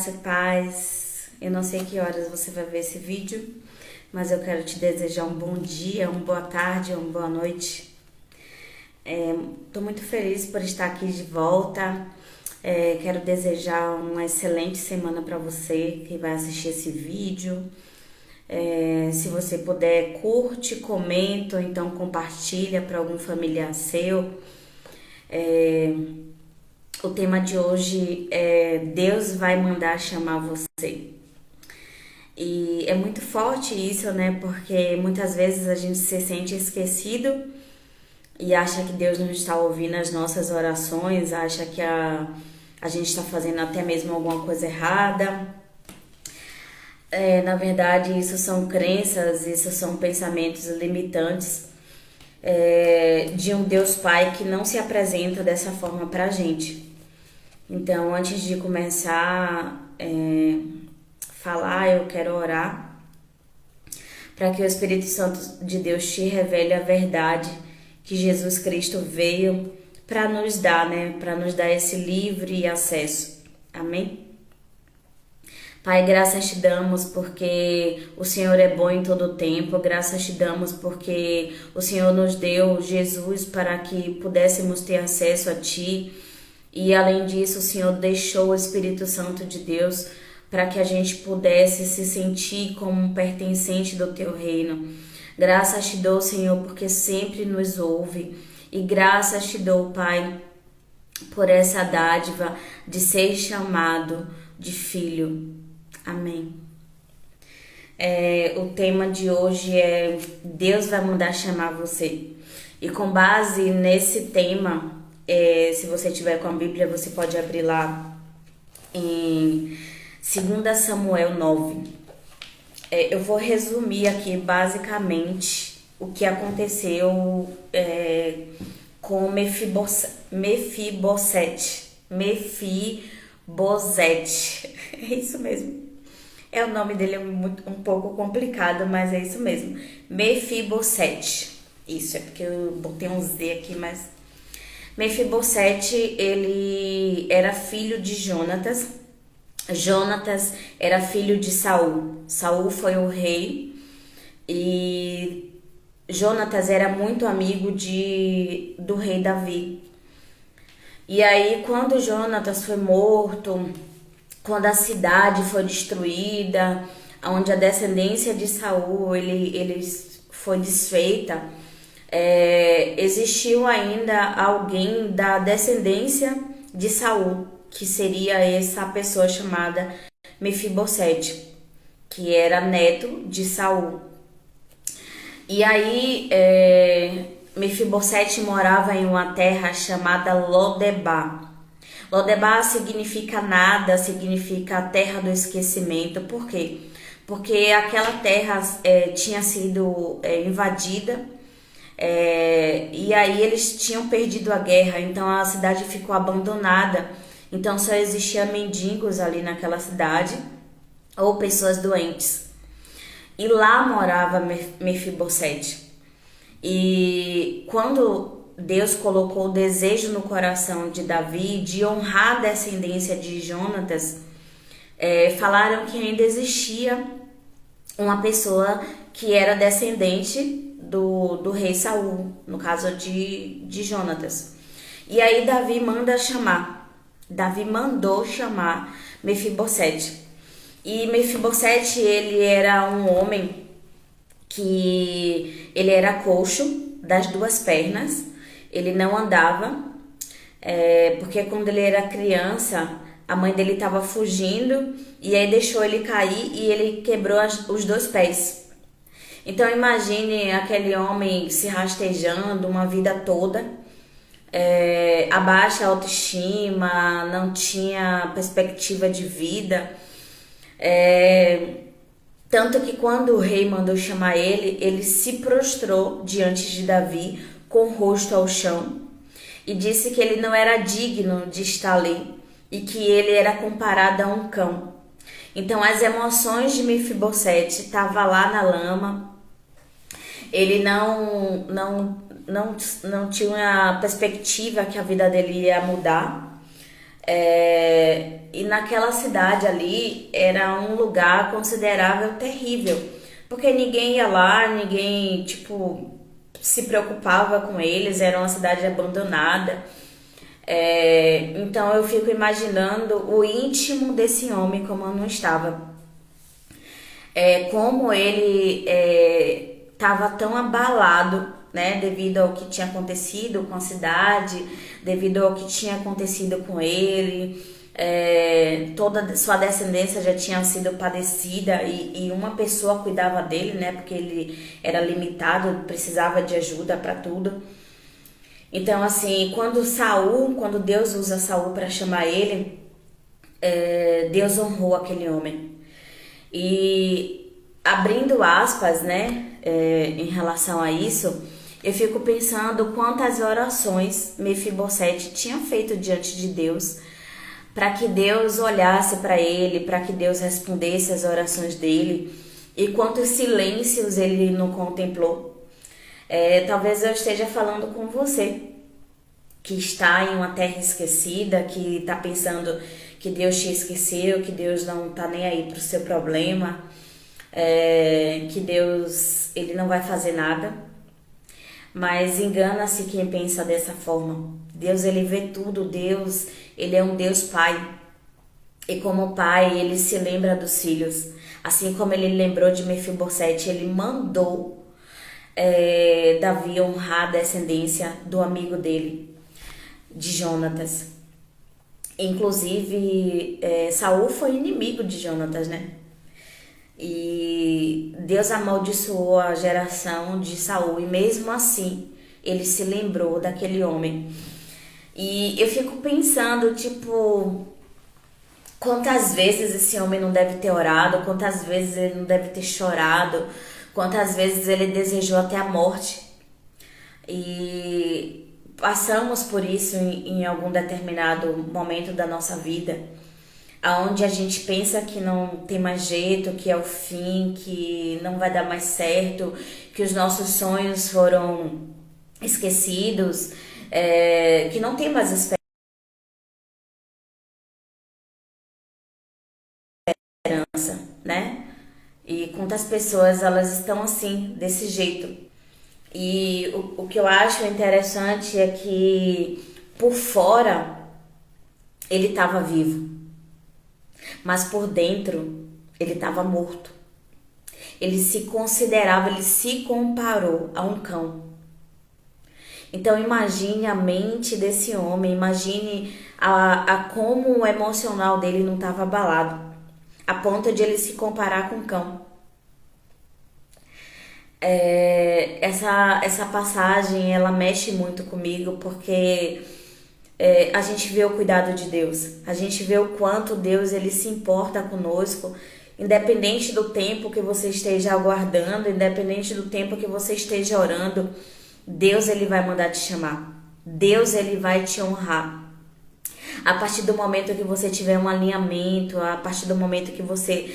e paz. Eu não sei que horas você vai ver esse vídeo, mas eu quero te desejar um bom dia, uma boa tarde, uma boa noite. Tô muito feliz por estar aqui de volta. Quero desejar uma excelente semana para você que vai assistir esse vídeo. Se você puder, curte, comenta, ou então compartilha para algum familiar seu. O tema de hoje é Deus vai mandar chamar você. E é muito forte isso, né? Porque muitas vezes a gente se sente esquecido e acha que Deus não está ouvindo as nossas orações, acha que a gente está fazendo até mesmo alguma coisa errada. Na verdade, isso são crenças, isso são pensamentos limitantes de um Deus Pai que não se apresenta dessa forma pra gente. Então, antes de começar falar, eu quero orar para que o Espírito Santo de Deus te revele a verdade que Jesus Cristo veio para nos dar, né? Para nos dar esse livre acesso. Amém? Pai, graças te damos porque o Senhor é bom em todo o tempo. Graças te damos porque o Senhor nos deu Jesus para que pudéssemos ter acesso a Ti. E além disso, o Senhor deixou o Espírito Santo de Deus para que a gente pudesse se sentir como um pertencente do Teu reino. Graças te dou, Senhor, porque sempre nos ouve. E graças te dou, Pai, por essa dádiva de ser chamado de filho. Amém. O tema de hoje é Deus vai mandar chamar você. E com base nesse tema, se você tiver com a Bíblia, você pode abrir lá em 2 Samuel 9. Eu vou resumir aqui basicamente o que aconteceu com Mefibosete. É isso mesmo. O nome dele é um pouco complicado, mas é isso mesmo. Mefibosete. Isso, é porque eu botei um Z aqui, mas... Mefibosete, ele era filho de Jonatas. Jonatas era filho de Saul. Saul foi o rei e Jonatas era muito amigo do rei Davi. E aí, quando Jonatas foi morto, quando a cidade foi destruída, onde a descendência de Saul ele foi desfeita, existiu ainda alguém da descendência de Saul, que seria essa pessoa chamada Mefibosete, que era neto de Saul. E aí, Mefibosete morava em uma terra chamada Lodebá. Lodebá significa nada, significa a terra do esquecimento. Por quê? Porque aquela terra tinha sido invadida, e aí eles tinham perdido a guerra, então a cidade ficou abandonada. Então só existia mendigos ali naquela cidade ou pessoas doentes. E lá morava Mefibosete. E quando Deus colocou o desejo no coração de Davi de honrar a descendência de Jonatas, falaram que ainda existia uma pessoa que era descendente do rei Saul, no caso de Jonatas. E aí Davi mandou chamar Mefibosete. E Mefibosete, ele era um homem que ele era coxo das duas pernas, ele não andava, porque quando ele era criança, a mãe dele estava fugindo e aí deixou ele cair e ele quebrou os dois pés. Então imagine aquele homem se rastejando uma vida toda, a baixa autoestima, não tinha perspectiva de vida, tanto que quando o rei mandou chamar ele, ele se prostrou diante de Davi com o rosto ao chão e disse que ele não era digno de estar ali e que ele era comparado a um cão. Então as emoções de Mefibosete estavam lá na lama, ele não tinha a perspectiva que a vida dele ia mudar. E naquela cidade ali era um lugar considerável terrível, porque ninguém ia lá, ninguém, tipo, se preocupava com eles, era uma cidade abandonada. Então eu fico imaginando o íntimo desse homem como não estava. Como ele estava tão abalado, né, devido ao que tinha acontecido com a cidade, devido ao que tinha acontecido com ele. Toda sua descendência já tinha sido padecida e uma pessoa cuidava dele, né, porque ele era limitado, precisava de ajuda para tudo. Então, assim, quando Deus usa Saul para chamar ele, Deus honrou aquele homem. E abrindo aspas, né, em relação a isso, eu fico pensando quantas orações Mefibosete tinha feito diante de Deus para que Deus olhasse para ele, para que Deus respondesse as orações dele, e quantos silêncios ele não contemplou. Talvez eu esteja falando com você que está em uma terra esquecida, que está pensando que Deus te esqueceu, que Deus não está nem aí para o seu problema, que Deus ele não vai fazer nada. Mas engana-se quem pensa dessa forma. Deus ele vê tudo, Deus ele é um Deus Pai. E como pai, ele se lembra dos filhos. Assim como ele lembrou de Mefibosete, ele mandou Davi honrar a descendência do amigo dele, de Jonatas. Inclusive, Saul foi inimigo de Jonatas, né? E Deus amaldiçoou a geração de Saul e mesmo assim ele se lembrou daquele homem. E eu fico pensando, tipo, quantas vezes esse homem não deve ter orado, quantas vezes ele não deve ter chorado, quantas vezes ele desejou até a morte. E passamos por isso em algum determinado momento da nossa vida, aonde a gente pensa que não tem mais jeito, que é o fim, que não vai dar mais certo, que os nossos sonhos foram esquecidos, que não tem mais esperança, né? E quantas pessoas elas estão assim, desse jeito. E o que eu acho interessante é que por fora ele estava vivo, mas por dentro ele estava morto. Ele se considerava, ele se comparou a um cão. Então imagine a mente desse homem, imagine a como o emocional dele não estava abalado, a ponto de ele se comparar com um cão. Essa passagem ela mexe muito comigo porque a gente vê o cuidado de Deus, a gente vê o quanto Deus ele se importa conosco, independente do tempo que você esteja aguardando, independente do tempo que você esteja orando, Deus ele vai mandar te chamar, Deus ele vai te honrar. A partir do momento que você tiver um alinhamento, a partir do momento que você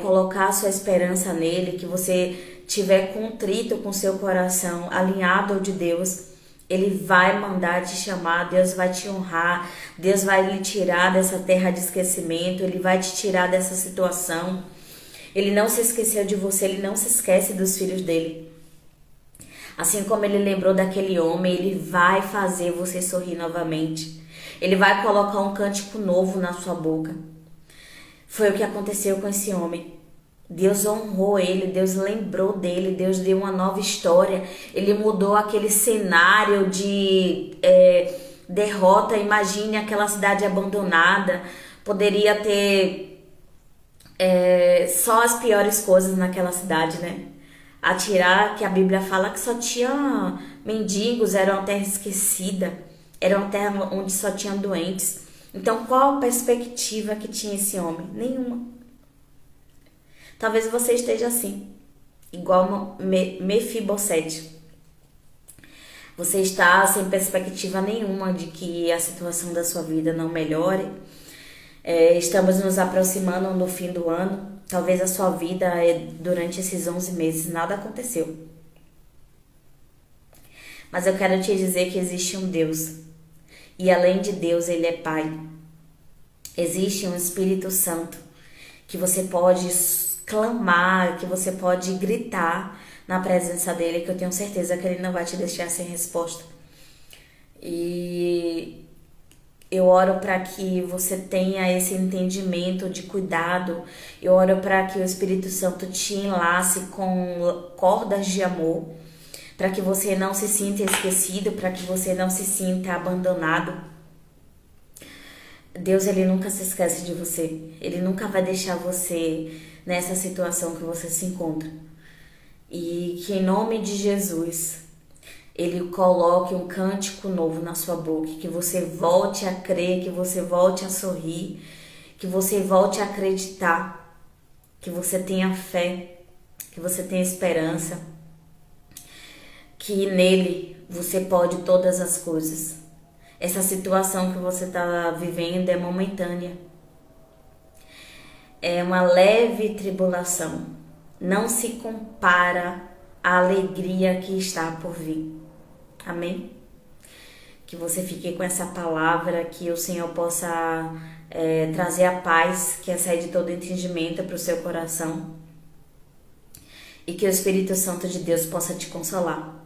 colocar a sua esperança nele, que você tiver contrito com seu coração, alinhado ao de Deus, ele vai mandar te chamar, Deus vai te honrar, Deus vai lhe tirar dessa terra de esquecimento, ele vai te tirar dessa situação. Ele não se esqueceu de você, ele não se esquece dos filhos dele. Assim como ele lembrou daquele homem, ele vai fazer você sorrir novamente. Ele vai colocar um cântico novo na sua boca. Foi o que aconteceu com esse homem. Deus honrou ele, Deus lembrou dele, Deus deu uma nova história. Ele mudou aquele cenário de derrota. Imagine aquela cidade abandonada. Poderia ter só as piores coisas naquela cidade, né? Atirar, que a Bíblia fala que só tinha mendigos, era uma terra esquecida, era uma terra onde só tinha doentes. Então, qual a perspectiva que tinha esse homem? Nenhuma. Talvez você esteja assim, igual Mefibosete. Você está sem perspectiva nenhuma de que a situação da sua vida não melhore. Estamos nos aproximando do fim do ano. Talvez a sua vida, durante esses 11 meses, nada aconteceu. Mas eu quero te dizer que existe um Deus. E além de Deus, Ele é Pai. Existe um Espírito Santo que você pode clamar, que você pode gritar na presença dele, que eu tenho certeza que ele não vai te deixar sem resposta. E eu oro para que você tenha esse entendimento de cuidado. Eu oro para que o Espírito Santo te enlace com cordas de amor, para que você não se sinta esquecido, para que você não se sinta abandonado. Deus, ele nunca se esquece de você. Ele nunca vai deixar você nessa situação que você se encontra. E que em nome de Jesus, ele coloque um cântico novo na sua boca, que você volte a crer, que você volte a sorrir, que você volte a acreditar, que você tenha fé, que você tenha esperança, que nele você pode todas as coisas. Essa situação que você está vivendo é momentânea. É uma leve tribulação. Não se compara à alegria que está por vir. Amém? Que você fique com essa palavra, que o Senhor possa trazer a paz que excede todo entendimento para o seu coração. E que o Espírito Santo de Deus possa te consolar.